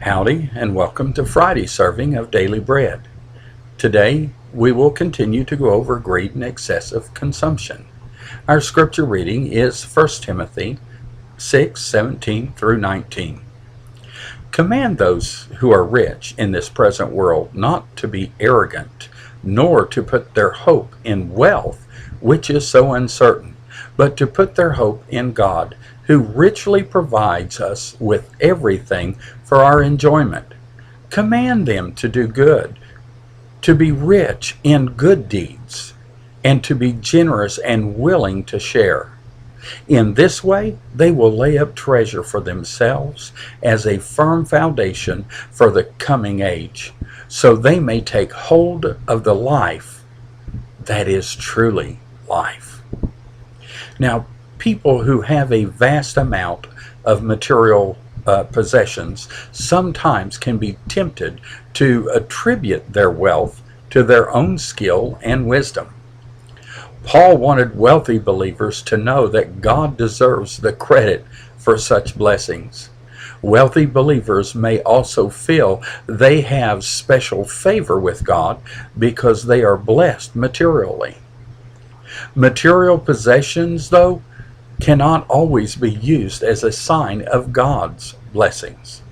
Howdy and welcome to Friday's serving of Daily Bread. Today we will continue to go over great and excessive consumption. Our scripture reading is 1 Timothy 6:17 through 19. Command those who are rich in this present world not to be arrogant, nor to put their hope in wealth, which is so uncertain, but to put their hope in God, who richly provides us with everything for our enjoyment. Command them to do good, to be rich in good deeds, and to be generous and willing to share. In this way, they will lay up treasure for themselves as a firm foundation for the coming age, so they may take hold of the life that is truly life. Now, people who have a vast amount of material possessions sometimes can be tempted to attribute their wealth to their own skill and wisdom. Paul wanted wealthy believers to know that God deserves the credit for such blessings. Wealthy believers may also feel they have special favor with God because they are blessed materially. Material possessions, though, cannot always be used as a sign of God's blessings.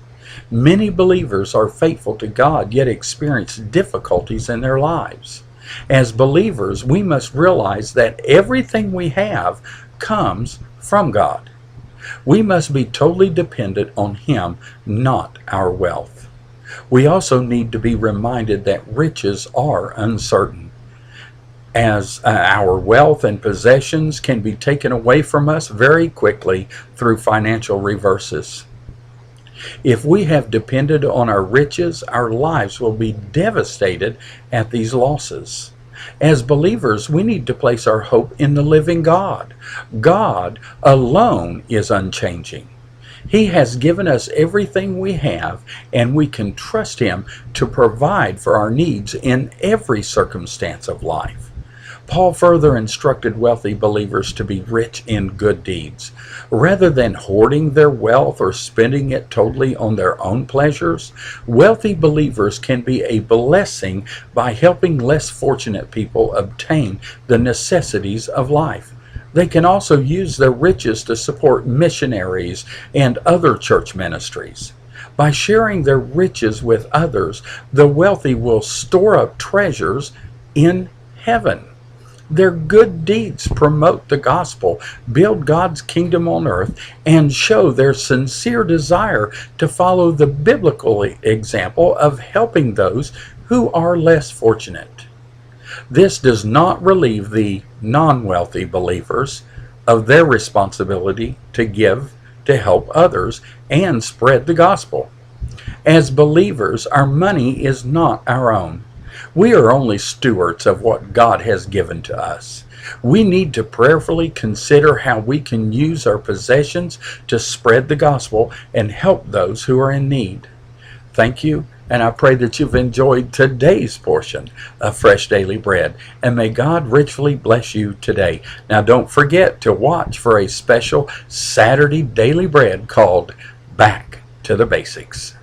Many believers are faithful to God yet experience difficulties in their lives. As believers, we must realize that everything we have comes from God. We must be totally dependent on Him, not our wealth. We also need to be reminded that riches are uncertain, as our wealth and possessions can be taken away from us very quickly through financial reverses. If we have depended on our riches, our lives will be devastated at these losses. As believers, we need to place our hope in the living God. God alone is unchanging. He has given us everything we have, and we can trust Him to provide for our needs in every circumstance of life. Paul further instructed wealthy believers to be rich in good deeds. Rather than hoarding their wealth or spending it totally on their own pleasures, wealthy believers can be a blessing by helping less fortunate people obtain the necessities of life. They can also use their riches to support missionaries and other church ministries. By sharing their riches with others, the wealthy will store up treasures in heaven. Their good deeds promote the gospel, build God's kingdom on earth, and show their sincere desire to follow the biblical example of helping those who are less fortunate. This does not relieve the non-wealthy believers of their responsibility to give, to help others, and spread the gospel. As believers, our money is not our own. We are only stewards of what God has given to us. We need to prayerfully consider how we can use our possessions to spread the gospel and help those who are in need. Thank you, and I pray that you've enjoyed today's portion of Fresh Daily Bread, and may God richly bless you today. Now don't forget to watch for a special Saturday Daily Bread called Back to the Basics.